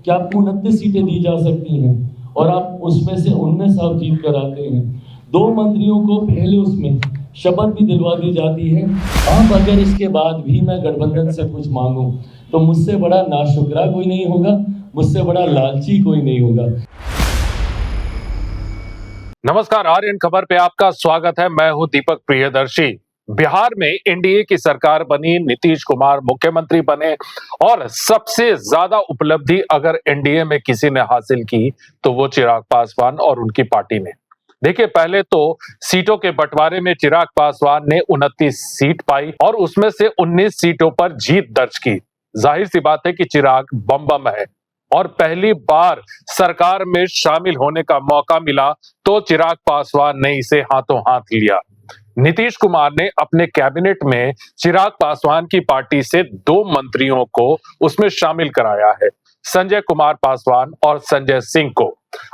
कि आपको 29 सीटें दी जा सकती हैं और आप उसमें से 19 आप जीत कर आते हैं। 2 मंत्रियों को पहले उसमें शपथ भी दिलवा दी जाती है। अब अगर इसके बाद भी मैं गठबंधन से कुछ मांगूं तो मुझसे बड़ा नाशुक्रा कोई नहीं होगा, मुझसे बड़ा लालची कोई नहीं होगा। नमस्कार, आर्यन खबर पे आपका स्वागत है। मैं हूं दीपक प्रियदर्शी। बिहार में एनडीए की सरकार बनी, नीतीश कुमार मुख्यमंत्री बने और सबसे ज्यादा उपलब्धि अगर एनडीए में किसी ने हासिल की तो वो चिराग पासवान और उनकी पार्टी ने। देखिए, पहले तो सीटों के बंटवारे में चिराग पासवान ने 29 सीट पाई और उसमें से 19 सीटों पर जीत दर्ज की। जाहिर सी बात है कि चिराग बम है और पहली बार सरकार में शामिल होने का मौका मिला तो चिराग पासवान ने इसे हाथों हाथ लिया। नीतीश कुमार ने अपने कैबिनेट में चिराग पासवान की पार्टी से 2 मंत्रियों को उसमें शामिल कराया है, संजय कुमार पासवान और संजय सिंह को।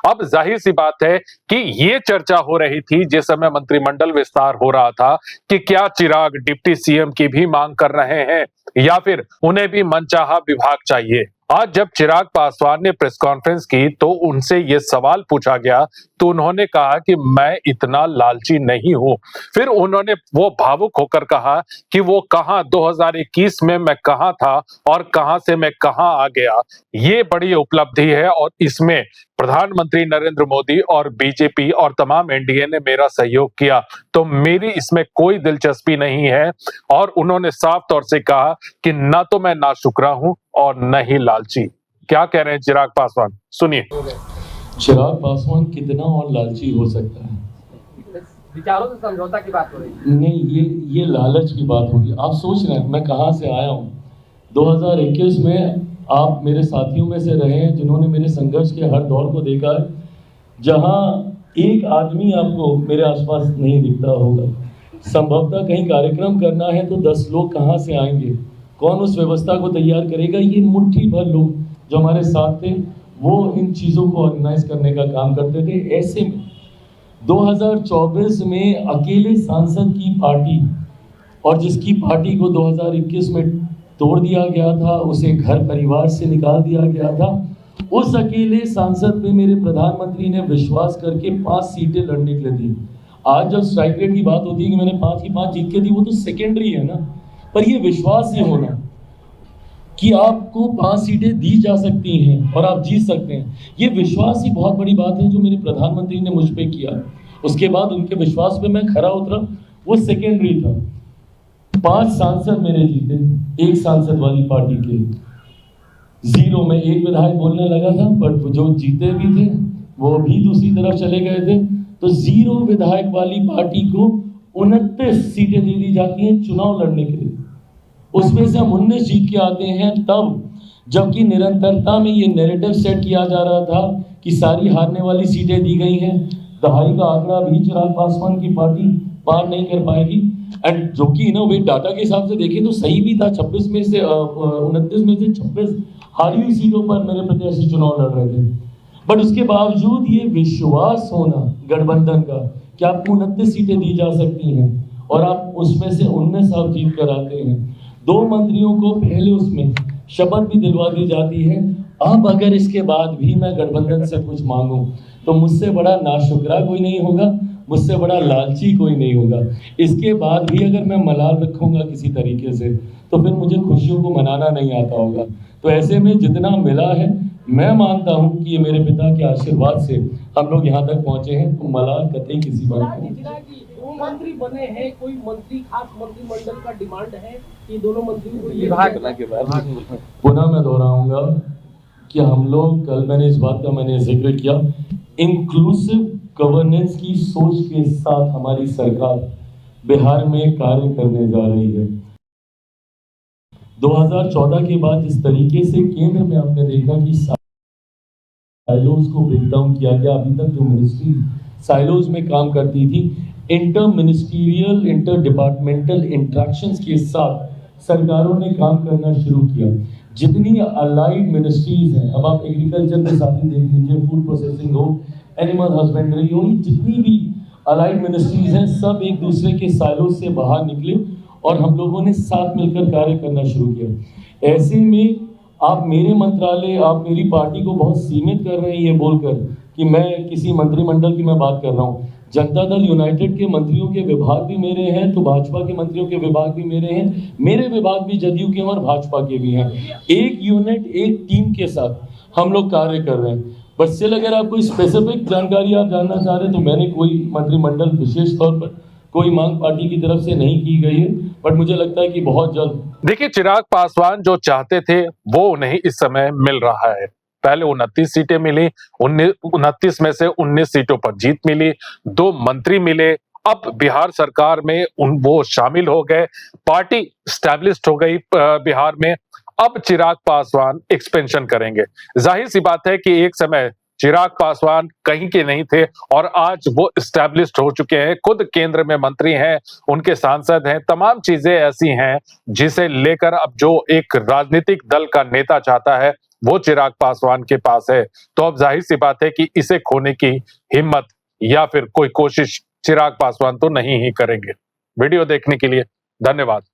अब जाहिर सी बात है कि ये चर्चा हो रही थी जिस समय मंत्रिमंडल विस्तार हो रहा था कि क्या चिराग डिप्टी सीएम की भी मांग कर रहे हैं या फिर उन्हें भी मनचाहा विभाग चाहिए। आज जब चिराग पासवान ने प्रेस कॉन्फ्रेंस की तो उनसे यह सवाल पूछा गया तो उन्होंने कहा कि मैं इतना लालची नहीं हूं। फिर उन्होंने वो भावुक होकर कहा कि वो कहां 2021 में मैं कहां था और कहां से मैं कहां आ गया। ये बड़ी उपलब्धि है और इसमें प्रधानमंत्री नरेंद्र मोदी और बीजेपी और तमाम एनडीए ने मेरा सहयोग किया, तो मेरी इसमें कोई दिलचस्पी नहीं है। और उन्होंने साफ तौर से कहा कि न तो मैं नाशुक्रा हूं और न ही लालची। क्या कह रहे हैं चिराग पासवान, सुनिए। चिराग पासवान कितना और लालची हो सकता है? विचारों से समझौता की बात हो रही है। नहीं, ये लालच की बात होगी। आप सोच रहे हैं मैं कहां से आया हूं। 2021 में आप मेरे साथियों में से रहे हैं जिन्होंने मेरे संघर्ष के हर दौर को देखा है, जहां एक आदमी आपको मेरे आसपास नहीं दिखता होगा। संभवतः कहीं कार्यक्रम करना है तो 10 लोग कहां से आएंगे, कौन उस व्यवस्था को तैयार करेगा? ये मुट्ठी भर लोग जो हमारे साथ थे वो इन चीज़ों को ऑर्गेनाइज करने का काम करते थे। ऐसे में 2024 में अकेले सांसद की पार्टी और जिसकी पार्टी को 2021 में तोड़ दिया गया था, उसे घर परिवार से निकाल दिया गया था, उस अकेले सांसद पे मेरे प्रधानमंत्री ने विश्वास करके 5 सीटें लड़ने के लिए दी। आज जब स्ट्राइक रेट की बात होती है कि मैंने 5 की 5 जीत के दी, वो तो सेकेंडरी है ना, पर ये विश्वास ही होना कि आपको 5 सीटें दी जा सकती हैं और आप जीत सकते हैं, ये विश्वास ही बहुत बड़ी बात है जो मेरे प्रधानमंत्री ने मुझ पे किया। उसके बाद उनके विश्वास पे मैं खरा उतरा, वो सेकेंडरी था। 5 सांसद मेरे जीते, 1 सांसद वाली पार्टी के 0 में 1 विधायक बोलने लगा था, पर जो जीते भी थे वो भी दूसरी तरफ चले गए थे। तो 0 विधायक वाली पार्टी को 29 सीटें दे दी जाती हैं चुनाव लड़ने के लिए। उसमें से हम 19 जीत के आते हैं तब, जबकि निरंतरता में ये नैरेटिव सेट किया जा रहा था कि सारी हारने वाली सीटें दी गई हैं। दहाई का आंकड़ा भी चिराग पासवान की पार्टी पार नहीं कर पाएगी। एंड जो कि इनोवेट डाटा के हिसाब से देखें तो सही भी था। 29 में से 26 हारी हुई सीटों पर मेरे प्रत्याशी चुनाव लड़ रहे थे। बट उसके बावजूद ये विश्वास होना गठबंधन का कि आपको 29 सीटें दी जा सकती हैं और आप उसमें से 19 आप जीत कर आते हैं। 2 मंत्रियों को पहले उसमें शपथ भी दिलवा दी जाती है। अब अगर इसके बाद भी मैं गठबंधन से कुछ मांगूं तो मुझसे बड़ा नाशुक्रा कोई नहीं होगा, मुझसे बड़ा लालची कोई नहीं होगा। इसके बाद भी अगर मैं मलाल रखूंगा किसी तरीके से तो फिर मुझे खुशियों को मनाना नहीं आता होगा। तो ऐसे में जितना मिला है, मैं मानता हूं कि ये मेरे पिता के आशीर्वाद से हम लोग यहाँ तक पहुंचे हैं। तो मलाल कतई किसी बात का नहीं। मंत्री बने हैं, कोई मंत्री खास मंत्रिमंडल का डिमांड है कि दोनों मंत्रियों को ये विभाग के बाद पुनः मैं दोहराऊंगा कि हम लोग, कल मैंने इस बात का जिक्र किया, इंक्लूसिव गवर्नेंस की सोच के साथ हमारी सरकार बिहार में कार्य करने जा रही है। 2014 के बाद जिस तरीके से केंद्र में आपने देखा कि साइलोज को ब्रेक डाउन किया गया, अभी तक जो मिनिस्ट्री साइलोज में काम करती थी, inter ministerial inter departmental interactions के साथ सरकारों ने काम करना शुरू किया। जितनी अलाइड मिनिस्ट्रीज हैं, अब आप एग्रीकल्चर के साथ ही देख लीजिए, फूड प्रोसेसिंग हो, एनिमल हस्बेंड्री हो, जितनी भी अलाइड मिनिस्ट्रीज हैं सब एक दूसरे के साइलोज से बाहर निकले और हम लोगों ने साथ मिलकर कार्य करना शुरू किया। ऐसे में आप मेरे मंत्रालय, आप मेरी पार्टी को बहुत सीमित कर रहे हैं ये बोलकर कि मैं किसी मंत्रिमंडल की मैं बात कर रहा हूँ। जनता दल यूनाइटेड के मंत्रियों के विभाग भी मेरे हैं, तो भाजपा के मंत्रियों के विभाग भी मेरे हैं, मेरे विभाग भी जदयू के और भाजपा के भी हैं। एक यूनिट, एक टीम के साथ हम लोग कार्य कर रहे हैं। बट स्टिल अगर आप कोई स्पेसिफिक जानकारी आप जानना चाह रहे हैं तो मैंने कोई मंत्रिमंडल विशेष तौर पर कोई मांग पार्टी की तरफ से नहीं की गई है, बट मुझे लगता है कि बहुत जल्द। देखिए, चिराग पासवान जो चाहते थे वो उन्हें इस समय मिल रहा है। पहले 29 सीटें मिली, 29 में से 19 सीटों पर जीत मिली, 2 मंत्री मिले। अब बिहार सरकार में वो शामिल हो गए, पार्टी स्टैब्लिश्ड हो गई बिहार में। अब चिराग पासवान एक्सपेंशन करेंगे। जाहिर सी बात है कि एक समय चिराग पासवान कहीं के नहीं थे और आज वो स्टैब्लिश्ड हो चुके हैं, खुद केंद्र में मंत्री हैं, उनके सांसद हैं, तमाम चीजें ऐसी हैं जिसे लेकर अब जो एक राजनीतिक दल का नेता चाहता है वो चिराग पासवान के पास है। तो अब जाहिर सी बात है कि इसे खोने की हिम्मत या फिर कोई कोशिश चिराग पासवान तो नहीं ही करेंगे। वीडियो देखने के लिए धन्यवाद।